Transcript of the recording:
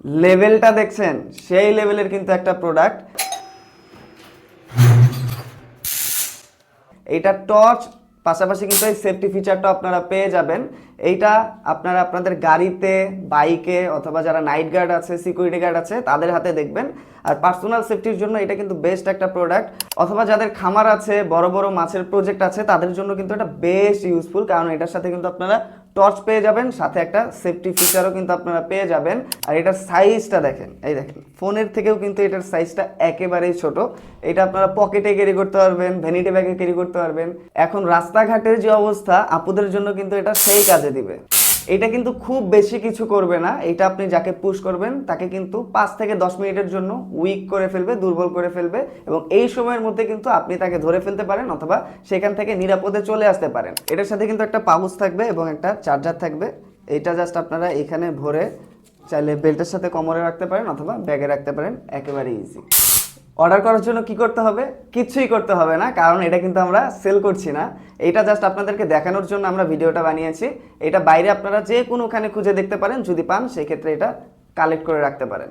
লেভেলটা দেখছেন, সেই লেভেলের কিন্তু একটা প্রোডাক্ট। এইটা টর্চ, পাশাপাশি কিন্তু এই সেফটি ফিচারটা আপনারা পেয়ে যাবেন। এইটা আপনারা আপনাদের গাড়িতে, বাইকে, অথবা যারা নাইট গার্ড আছে, সিকিউরিটি গার্ড আছে, তাদের হাতে দেখবেন। আর পার্সোনাল সেফটির জন্য এটা কিন্তু বেস্ট একটা প্রোডাক্ট। অথবা যাদের খামার আছে, বড় বড় মাছের প্রজেক্ট আছে, তাদের জন্য কিন্তু এটা বেশ ইউজফুল, কারণ এটার সাথে কিন্তু আপনারা টর্চ পেয়ে যাবেন, সাথে একটা সেফটি ফিচারও কিন্তু আপনারা পেয়ে যাবেন। আর এটার সাইজটা দেখেন, এই দেখেন, ফোনের থেকেও কিন্তু এটার সাইজটা একেবারেই ছোট। এটা আপনারা পকেটে ক্যারি করতে পারবেন, ভ্যানিটি ব্যাগে ক্যারি করতে পারবেন। এখন রাস্তাঘাটের যে অবস্থা, আপুদের জন্য কিন্তু এটা সেই কাজে দিবে। এটা কিন্তু খুব বেশি কিছু করবে না। এটা আপনি যাকে পুশ করবেন তাকে কিন্তু 5 থেকে 10 মিনিটের জন্য উইক করে ফেলবে, দুর্বল করে ফেলবে, এবং এই সময়ের মধ্যে কিন্তু আপনি তাকে ধরে ফেলতে পারেন অথবা সেখান থেকে নিরাপদে চলে আসতে পারেন। এটার সাথে কিন্তু একটা পাউচ থাকবে এবং একটা চার্জার থাকবে। এইটা জাস্ট আপনারা এখানে ভরে চাইলে বেল্টের সাথে কোমরে রাখতে পারেন অথবা ব্যাগে রাখতে পারেন, একেবারে ইজি। অর্ডার করার জন্য কি করতে হবে? কিছুই করতে হবে না, কারণ এটা কিন্তু আমরা সেল করছি না। এটা জাস্ট আপনাদেরকে দেখানোর জন্য আমরা ভিডিওটা বানিয়েছি। এটা বাইরে আপনারা যে কোনোখানে খুঁজে দেখতে পারেন, যদি পান সেক্ষেত্রে এটা কালেক্ট করে রাখতে পারেন।